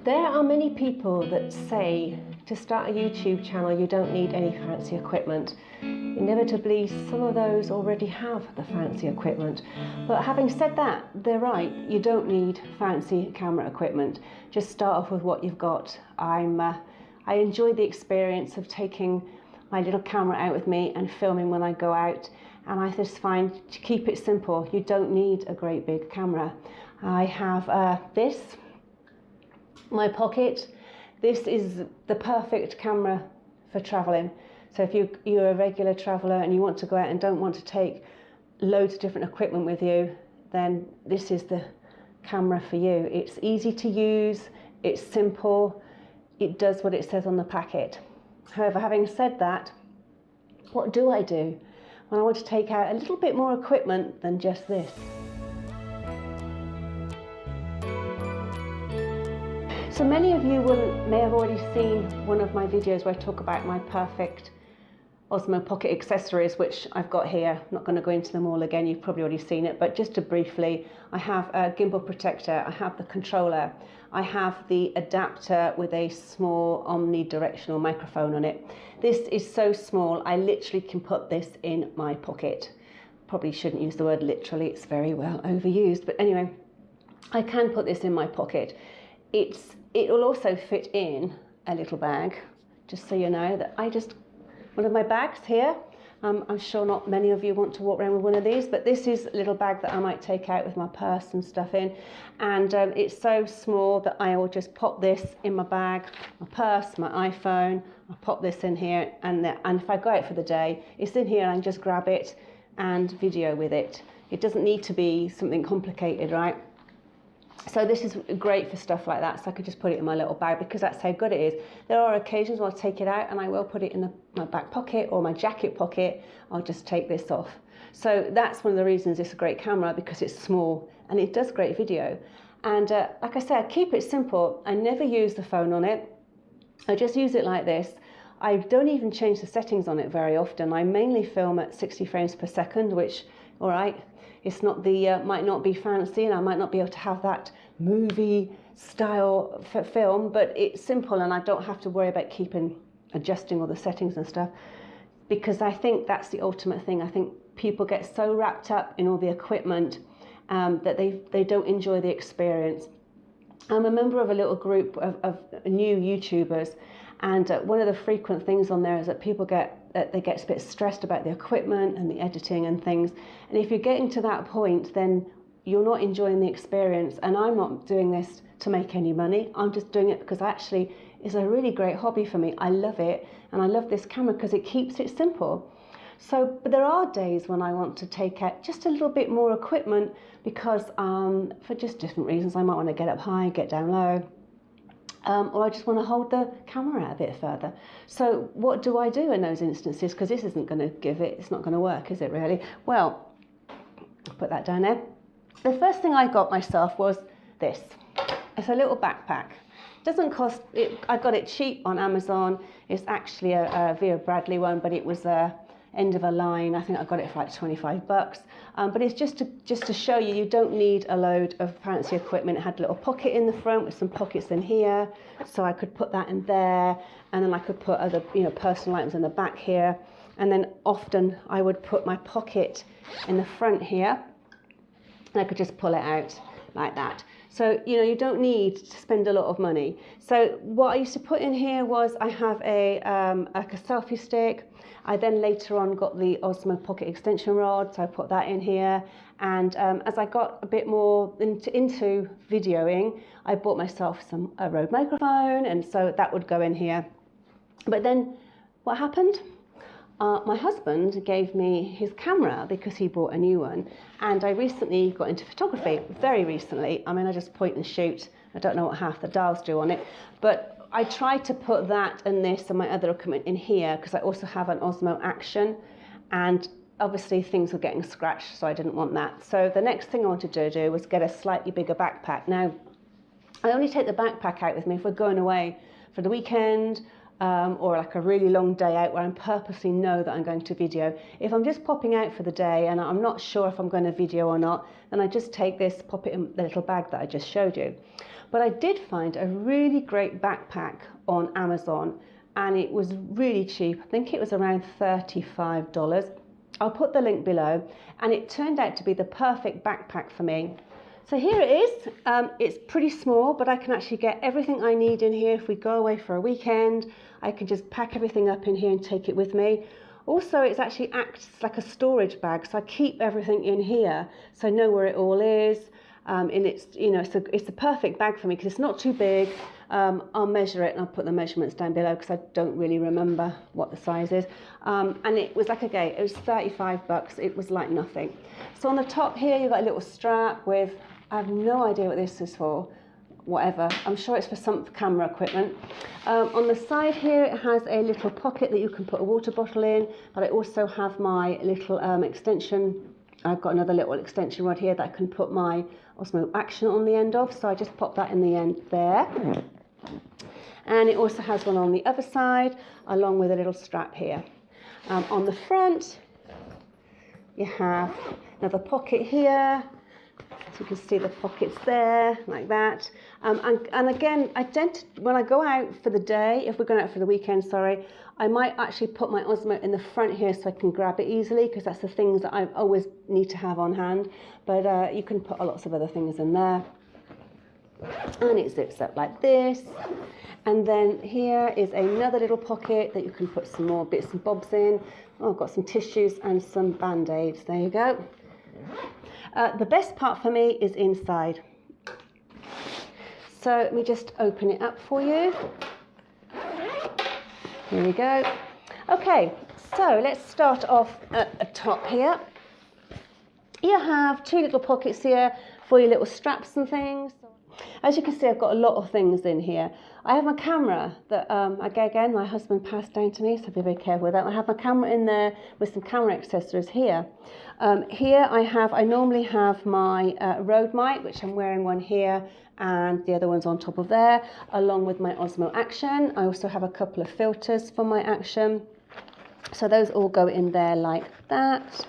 There are many people that say to start a YouTube channel you don't need any fancy equipment. Inevitably, some of those already have the fancy equipment. But having said that, they're right, you don't need fancy camera equipment. Just start off with what you've got. I enjoy the experience of taking my little camera out with me and filming when I go out. And I just find to keep it simple, you don't need a great big camera. I have my pocket. This is the perfect camera for traveling. So if you're a regular traveler and you want to go out and don't want to take loads of different equipment with you, then this is the camera for you. It's easy to use, it's simple, it does what it says on the packet. However, having said that, what do I do when I want to take out a little bit more equipment than just this? So many of you may have already seen one of my videos where I talk about my perfect Osmo Pocket accessories, which I've got here. I'm not going to go into them all again, you've probably already seen it, but just to briefly, I have a gimbal protector, I have the controller, I have the adapter with a small omnidirectional microphone on it. This is so small, I literally can put this in my pocket. Probably shouldn't use the word literally, it's very well overused, but anyway, I can put this in my pocket. It will also fit in a little bag, just so you know that one of my bags here, I'm sure not many of you want to walk around with one of these, but this is a little bag that I might take out with my purse and stuff in, and it's so small that I will just pop this in my bag, my purse, my iPhone, I'll pop this in here, and if I go out for the day, it's in here and I can just grab it and video with it. It doesn't need to be something complicated, right? So this is great for stuff like that, so I could just put it in my little bag because that's how good it is. There are occasions where I'll take it out and I will put it in my back pocket or my jacket pocket. I'll just take this off. So that's one of the reasons it's a great camera, because it's small and it does great video. And like I said, keep it simple. I never use the phone on it. I just use it like this. I don't even change the settings on it very often. I mainly film at 60 frames per second, which, all right, it's not might not be fancy and I might not be able to have that movie style film, but it's simple and I don't have to worry about adjusting all the settings and stuff, because I think that's the ultimate thing. I think people get so wrapped up in all the equipment that they don't enjoy the experience. I'm a member of a little group of new YouTubers, and one of the frequent things on there is that people get a bit stressed about the equipment and the editing and things. And if you're getting to that point, then you're not enjoying the experience. And I'm not doing this to make any money. I'm just doing it because actually it's a really great hobby for me. I love it, and I love this camera because it keeps it simple. So, but there are days when I want to take out just a little bit more equipment because for just different reasons. I might want to get up high, get down low. Or I just want to hold the camera out a bit further. So what do I do in those instances? Because this isn't going to it's not going to work, is it really? Well, I'll put that down there. The first thing I got myself was this. It's a little backpack. Doesn't cost, I got it cheap on Amazon. It's actually a Vera Bradley one, but it was end of a line. I think I got it for like 25 bucks. But it's just to show you don't need a load of fancy equipment. It had a little pocket in the front with some pockets in here, so I could put that in there, and then I could put other personal items in the back here. And then often I would put my pocket in the front here, and I could just pull it out like that. So, you don't need to spend a lot of money. So what I used to put in here was I have like a selfie stick. I then later on got the Osmo Pocket extension rod, so I put that in here. And as I got a bit more into videoing, I bought myself a Rode microphone, and so that would go in here. But then what happened? My husband gave me his camera because he bought a new one, and I recently got into photography, very recently. I mean, I just point and shoot. I don't know what half the dials do on it, but I tried to put that and this and my other equipment in here because I also have an Osmo Action, and obviously things were getting scratched, so I didn't want that. So the next thing I wanted to do was get a slightly bigger backpack. Now, I only take the backpack out with me if we're going away for the weekend, or like a really long day out where I purposely know that I'm going to video. If I'm just popping out for the day and I'm not sure if I'm going to video or not, then I just take this, pop it in the little bag that I just showed you. But I did find a really great backpack on Amazon, and it was really cheap. I think it was around $35. I'll put the link below, and it turned out to be the perfect backpack for me. So here it is. It's pretty small, but I can actually get everything I need in here. If we go away for a weekend, I can just pack everything up in here and take it with me. Also, it actually acts like a storage bag, so I keep everything in here, so I know where it all is. And it's, you know, it's the perfect bag for me because it's not too big. I'll measure it and I'll put the measurements down below because I don't really remember what the size is. And it was like, okay, it was $35. It was like nothing. So on the top here, you've got a little strap with, I have no idea what this is for, whatever. I'm sure it's for some camera equipment. On the side here, it has a little pocket that you can put a water bottle in, but I also have my little extension. I've got another little extension rod here that I can put my Osmo Action on the end of, so I just pop that in the end there. And it also has one on the other side, along with a little strap here. On the front, you have another pocket here. So you can see the pockets there, like that. And again, when I go out for the day, if we're going out for the weekend, sorry, I might actually put my Osmo in the front here so I can grab it easily, because that's the things that I always need to have on hand. But you can put lots of other things in there. And it zips up like this. And then here is another little pocket that you can put some more bits and bobs in. Oh, I've got some tissues and some Band-Aids. There you go. The best part for me is inside. So let me just open it up for you. Here we go. Okay, so let's start off at the top here. You have two little pockets here for your little straps and things. As you can see, I've got a lot of things in here. I have my camera that, again, my husband passed down to me, so be very careful with that. I have my camera in there with some camera accessories here. Here I normally have my Rode mic, which I'm wearing one here, and the other one's on top of there, along with my Osmo Action. I also have a couple of filters for my Action. So those all go in there like that.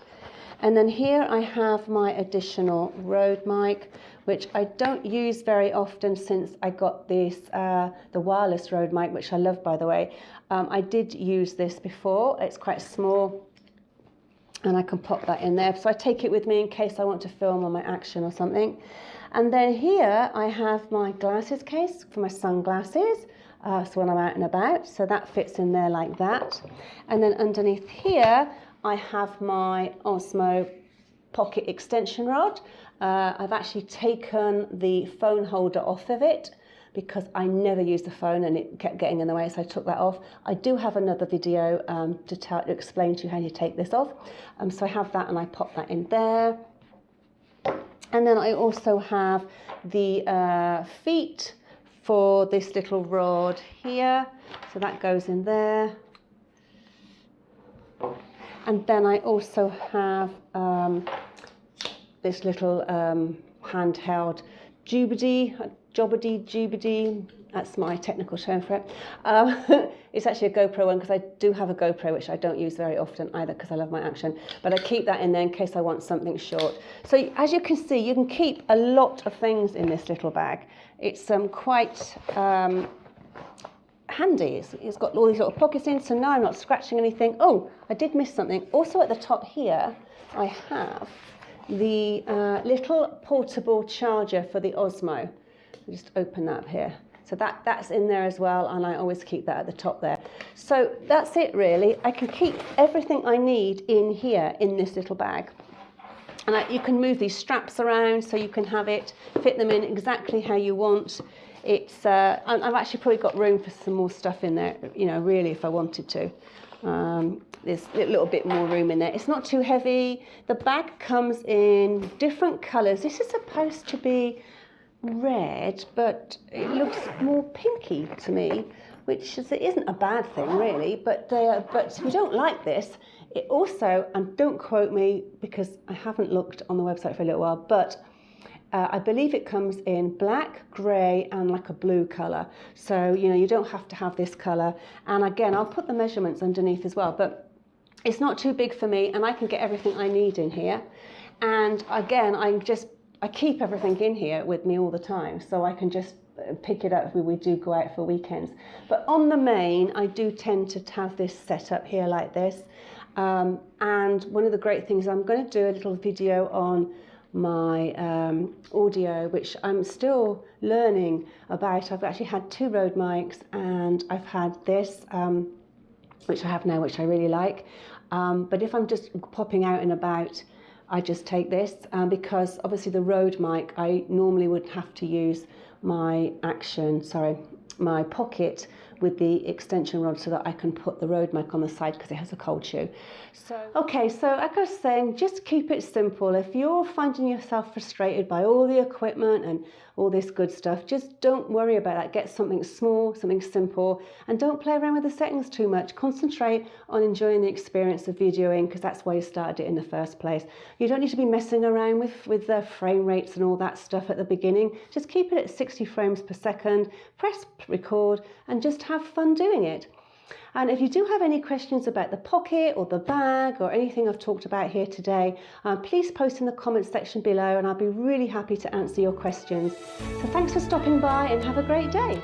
And then here I have my additional Rode mic, which I don't use very often since I got this, the wireless Rode mic, which I love, by the way. I did use this before. It's quite small, and I can pop that in there. So I take it with me in case I want to film on my Action or something. And then here I have my glasses case for my sunglasses. So when I'm out and about, so that fits in there like that. And then underneath here, I have my Osmo Pocket extension rod. I've actually taken the phone holder off of it because I never use the phone and it kept getting in the way, so I took that off. I do have another video to explain to you how you take this off. So I have that and I pop that in there. And then I also have the feet for this little rod here. So that goes in there. And then I also have this little handheld Jobody, that's my technical term for it. It's actually a GoPro one because I do have a GoPro, which I don't use very often either because I love my Action. But I keep that in there in case I want something short. So as you can see, you can keep a lot of things in this little bag. It's quite handy. It's got all these little pockets in, so now I'm not scratching anything. Oh, I did miss something. Also at the top here, I have the little portable charger for the Osmo. I'll just open that up here. So that's in there as well, and I always keep that at the top there. So that's it really. I can keep everything I need in here in this little bag. And you can move these straps around so you can have it, fit them in exactly how you want. It's I've actually probably got room for some more stuff in there, you know, really, if I wanted to. There's a little bit more room in there. It's not too heavy. The bag comes in different colours. This is supposed to be red, but it looks more pinky to me, which isn't a bad thing really, but if you don't like this, it also, and don't quote me because I haven't looked on the website for a little while, but I believe it comes in black, grey and like a blue colour. So, you know, you don't have to have this colour. And again, I'll put the measurements underneath as well, but it's not too big for me and I can get everything I need in here. And again, I keep everything in here with me all the time. So I can just pick it up if we do go out for weekends. But on the main, I do tend to have this set up here like this. And one of the great things, I'm going to do a little video on my audio, which I'm still learning about. I've actually had 2 Rode mics, and I've had this, which I have now, which I really like. But if I'm just popping out and about, I just take this, because obviously the Rode mic, I normally would have to use my my Pocket with the extension rod so that I can put the Rode mic on the side because it has a cold shoe. Okay, so like I was saying, just keep it simple. If you're finding yourself frustrated by all the equipment and all this good stuff, just don't worry about that. Get something small, something simple, and don't play around with the settings too much. Concentrate on enjoying the experience of videoing, because that's why you started it in the first place. You don't need to be messing around with the frame rates and all that stuff at the beginning. Just keep it at 60 frames per second, press record, and just have fun doing it. And if you do have any questions about the Pocket or the bag or anything I've talked about here today, please post in the comments section below, and I'll be really happy to answer your questions. So thanks for stopping by, and have a great day.